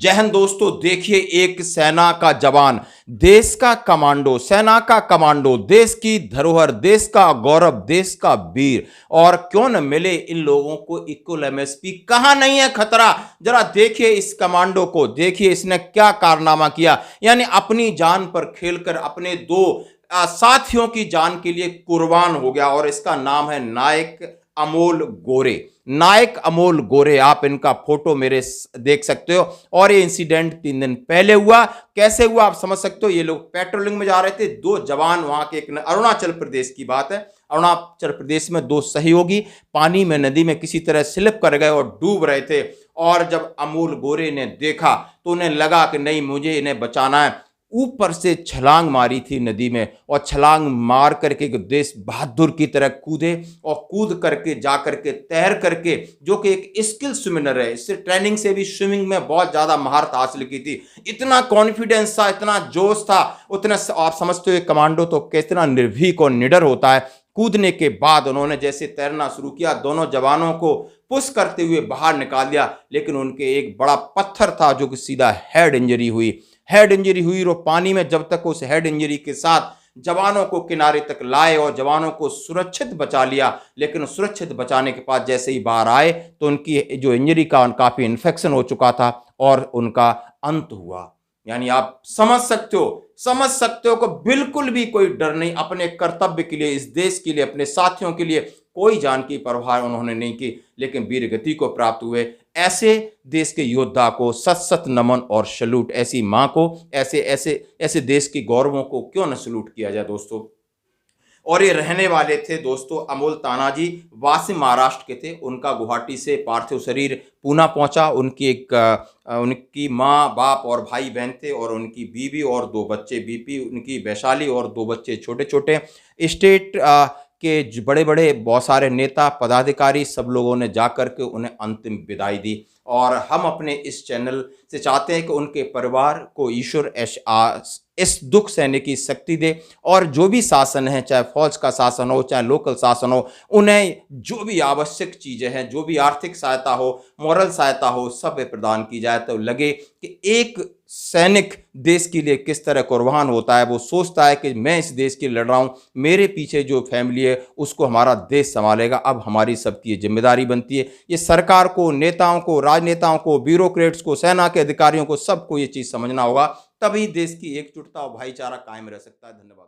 जय हिंद दोस्तों। देखिए, एक सेना का जवान, देश का कमांडो, सेना का कमांडो, देश की धरोहर, देश का गौरव, देश का वीर, और क्यों न मिले इन लोगों को इक्वल एमएसपी। कहां नहीं है खतरा? जरा देखिए इस कमांडो को, देखिए इसने क्या कारनामा किया। यानी अपनी जान पर खेलकर अपने दो साथियों की जान के लिए कुर्बान हो गया, और इसका नाम है नायक अमोल गोरे। नायक अमोल गोरे, आप इनका फोटो मेरे देख सकते हो। और ये इंसिडेंट 3 दिन पहले हुआ। कैसे हुआ आप समझ सकते हो। ये लोग पेट्रोलिंग में जा रहे थे, दो जवान वहां के, एक अरुणाचल प्रदेश की बात है, अरुणाचल प्रदेश में दो सहयोगी पानी में, नदी में किसी तरह स्लिप कर गए और डूब रहे थे। और जब अमोल गोरे ने देखा तो उन्हें लगा कि नहीं, मुझे इन्हें बचाना है। ऊपर से छलांग मारी थी नदी में, और छलांग मार करके देश बहादुर की तरह कूदे, और कूद करके जा करके तैर करके, जो कि एक स्किल स्विमर है, इससे ट्रेनिंग से भी स्विमिंग में बहुत ज्यादा महारत हासिल की थी। इतना कॉन्फिडेंस था, इतना जोश था, उतना आप समझते हो कमांडो तो कितना निर्भीक और निडर होता है। कूदने के बाद उन्होंने जैसे तैरना शुरू किया, दोनों जवानों को पुश करते हुए बाहर निकाल दिया, लेकिन उनके एक बड़ा पत्थर था जो कि सीधा हेड इंजरी हुई। हेड इंजरी हुई, और पानी में जब तक उस हेड इंजरी के साथ जवानों को किनारे तक लाए और जवानों को सुरक्षित बचा लिया, लेकिन सुरक्षित बचाने के बाद जैसे ही बाहर आए तो उनकी जो इंजरी का काफी इन्फेक्शन हो चुका था और उनका अंत हुआ। यानी आप समझ सकते हो कि बिल्कुल भी कोई डर नहीं, अपने कर्तव्य के लिए, इस देश के लिए, अपने साथियों के लिए कोई जान की परवाह उन्होंने नहीं की, लेकिन वीर गति को प्राप्त हुए। ऐसे देश के योद्धा को सत सत नमन और सैल्यूट। ऐसी मां को, ऐसे ऐसे ऐसे देश के गौरवों को क्यों न सैल्यूट किया जाए दोस्तों। और ये रहने वाले थे दोस्तों अमोल तानाजी, वासी महाराष्ट्र के थे। उनका गुवाहाटी से पार्थिव शरीर पूना पहुंचा। उनकी माँ, बाप और भाई बहन थे, और उनकी बीवी और 2 बच्चे, बीपी उनकी वैशाली, और 2 बच्चे छोटे छोटे। स्टेट के बड़े बड़े बहुत सारे नेता, पदाधिकारी, सब लोगों ने जाकर के उन्हें अंतिम विदाई दी। और हम अपने इस चैनल से चाहते हैं कि उनके परिवार को ईश्वर इस दुख सहने की शक्ति दे, और जो भी शासन है, चाहे फौज का शासन हो, चाहे लोकल शासन हो, उन्हें जो भी आवश्यक चीज़ें हैं, जो भी आर्थिक सहायता हो, मॉरल सहायता हो, सब प्रदान की जाए। तो लगे कि एक सैनिक देश के लिए किस तरह कुर्बान होता है, वो सोचता है कि मैं इस देश के लिए लड़ रहा हूँ, मेरे पीछे जो फैमिली है उसको हमारा देश संभालेगा। अब हमारी सबकी ये जिम्मेदारी बनती है। ये सरकार को, नेताओं को, राजनेताओं को, ब्यूरोक्रेट्स को, सेना के अधिकारियों को, सबको ये चीज़ समझना होगा, तभी देश की एकजुटता और भाईचारा कायम रह सकता है। धन्यवाद।